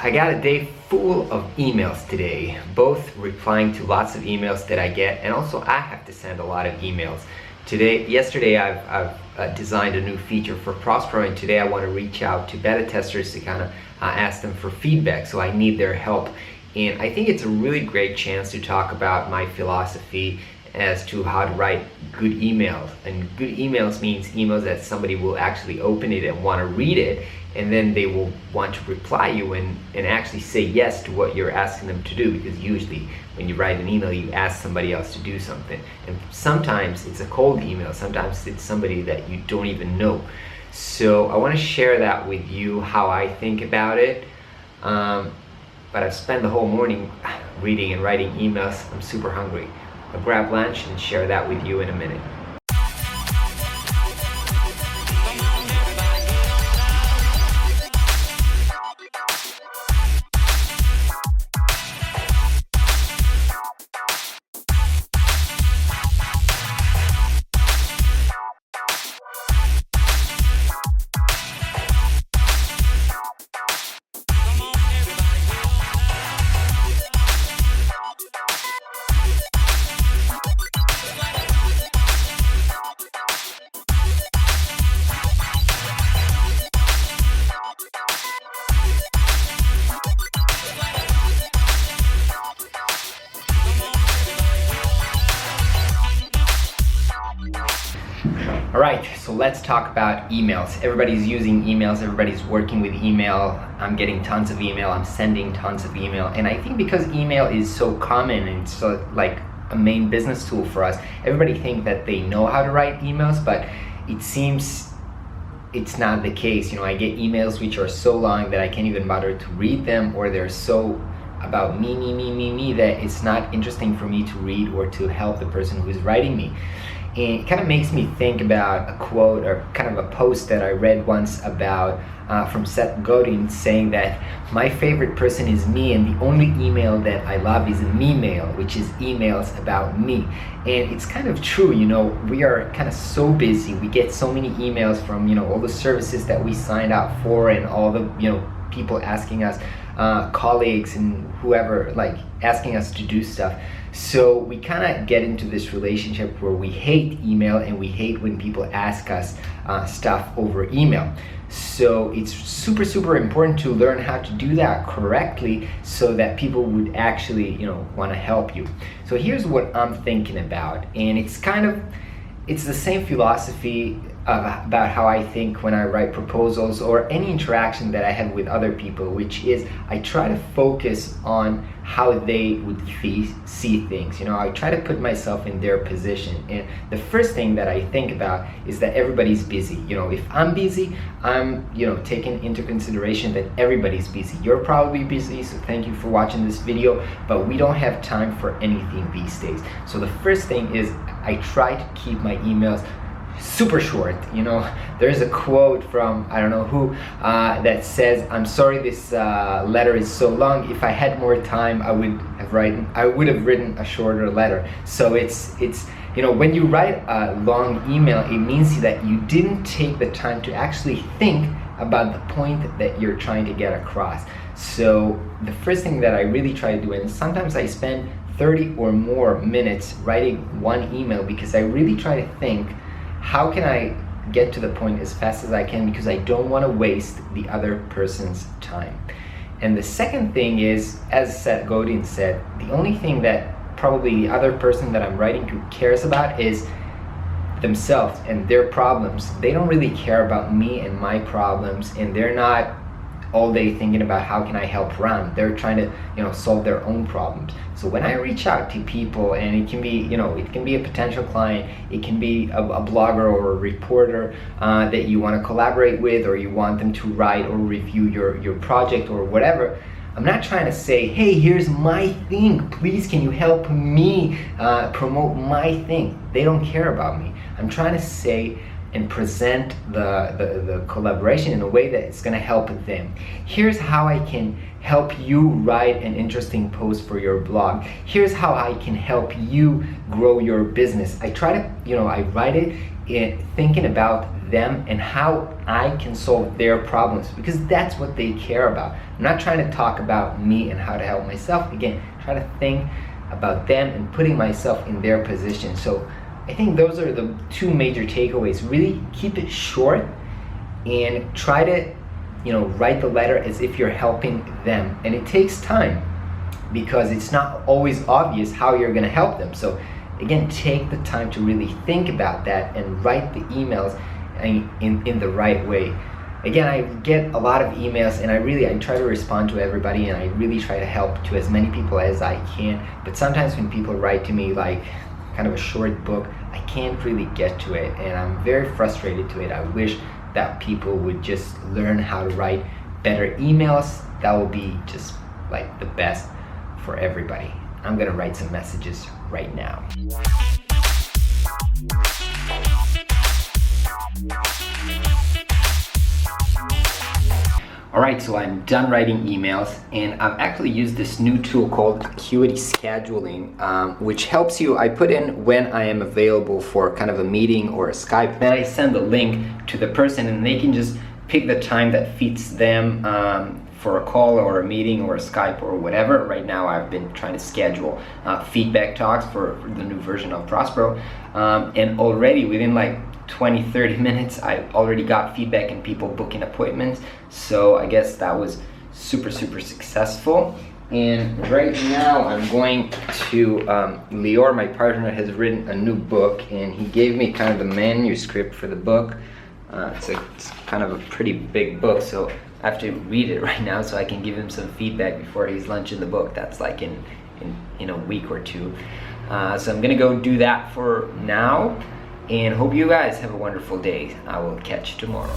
I got a day full of emails today, both replying to lots of emails that I get, and also I have to send a lot of emails. Yesterday I've designed a new feature for Prospero, and today I want to reach out to beta testers to kind of ask them for feedback, so I need their help. And I think it's a really great chance to talk about my philosophy as to how to write good emails. And good emails means emails that somebody will actually open it and want to read it, and then they will want to reply you and actually say yes to what you're asking them to do, because usually when you write an email you ask somebody else to do something, and sometimes it's a cold email, sometimes it's somebody that you don't even know. So I want to share that with you, how I think about it. But I've spent the whole morning reading and writing emails. I'm super hungry. I'll grab lunch and share that with you in a minute. Alright, so let's talk about emails. Everybody's using emails, everybody's working with email. I'm getting tons of email, I'm sending tons of email, and I think because email is so common and it's so, like a main business tool for us, everybody thinks that they know how to write emails, but it seems it's not the case. You know, I get emails which are so long that I can't even bother to read them, or they're so about me that it's not interesting for me to read or to help the person who is writing me. And it kind of makes me think about a quote or kind of a post that I read once about from Seth Godin, saying that my favorite person is me, and the only email that I love is a me mail, which is emails about me. And it's kind of true, you know, we are kind of so busy. We get so many emails from, you know, all the services that we signed up for, and all the, you know, people asking us, colleagues and whoever, like asking us to do stuff. So we kind of get into this relationship where we hate email, and we hate when people ask us stuff over email. So it's super important to learn how to do that correctly, so that people would actually, you know, want to help you. So here's what I'm thinking about, and it's the same philosophy about how I think when I write proposals or any interaction that I have with other people, which is I try to focus on how they would see things. You know, I try to put myself in their position, and the first thing that I think about is that everybody's busy. You know, if I'm busy, I'm, you know, taking into consideration that everybody's busy. You're probably busy, so thank you for watching this video, but we don't have time for anything these days. So the first thing is I try to keep my emails super short. You know, there's a quote from I don't know who that says, "I'm sorry this letter is so long. If I had more time, I would have written a shorter letter." So it's you know, when you write a long email, it means that you didn't take the time to actually think about the point that you're trying to get across. So the first thing that I really try to do, and sometimes I spend 30 or more minutes writing one email, because I really try to think, how can I get to the point as fast as I can, because I don't want to waste the other person's time. And the second thing is, as Seth Godin said, the only thing that probably the other person that I'm writing to cares about is themselves and their problems. They don't really care about me and my problems, and they're not all day thinking about how can I help Ram. They're trying to, you know, solve their own problems. So when I reach out to people, and it can be, you know, it can be a potential client, it can be a blogger or a reporter that you want to collaborate with, or you want them to write or review your project or whatever, I'm not trying to say, hey, here's my thing, please can you help me promote my thing. They don't care about me. I'm trying to say and present the collaboration in a way that it's going to help them. Here's how I can help you write an interesting post for your blog. Here's how I can help you grow your business. I try to, you know, I write it thinking about them and how I can solve their problems, because that's what they care about. I'm not trying to talk about me and how to help myself. Again, try to think about them and putting myself in their position. So I think those are the two major takeaways. Really keep it short and try to, write the letter as if you're helping them. And it takes time because it's not always obvious how you're going to help them. So again, take the time to really think about that and write the emails in the right way. Again, I get a lot of emails and I try to respond to everybody, and I really try to help to as many people as I can. But sometimes when people write to me like kind of a short book, I can't really get to it, and I'm very frustrated to it. I wish that people would just learn how to write better emails. That will be just like the best for everybody. I'm gonna write some messages right now. Alright, so I'm done writing emails, and I've actually used this new tool called Acuity Scheduling, which helps you. I put in when I am available for kind of a meeting or a Skype. Then I send the link to the person and they can just pick the time that fits them for a call or a meeting or a Skype or whatever. Right now I've been trying to schedule feedback talks for the new version of Prospero, and already within like 20-30 minutes I already got feedback and people booking appointments. So I guess that was super successful. And right now I'm going to Lior, my partner, has written a new book, and he gave me kind of the manuscript for the book. It's kind of a pretty big book, so I have to read it right now so I can give him some feedback before he's launching the book. That's like in a week or two. So I'm gonna go do that for now, and hope you guys have a wonderful day. I will catch you tomorrow.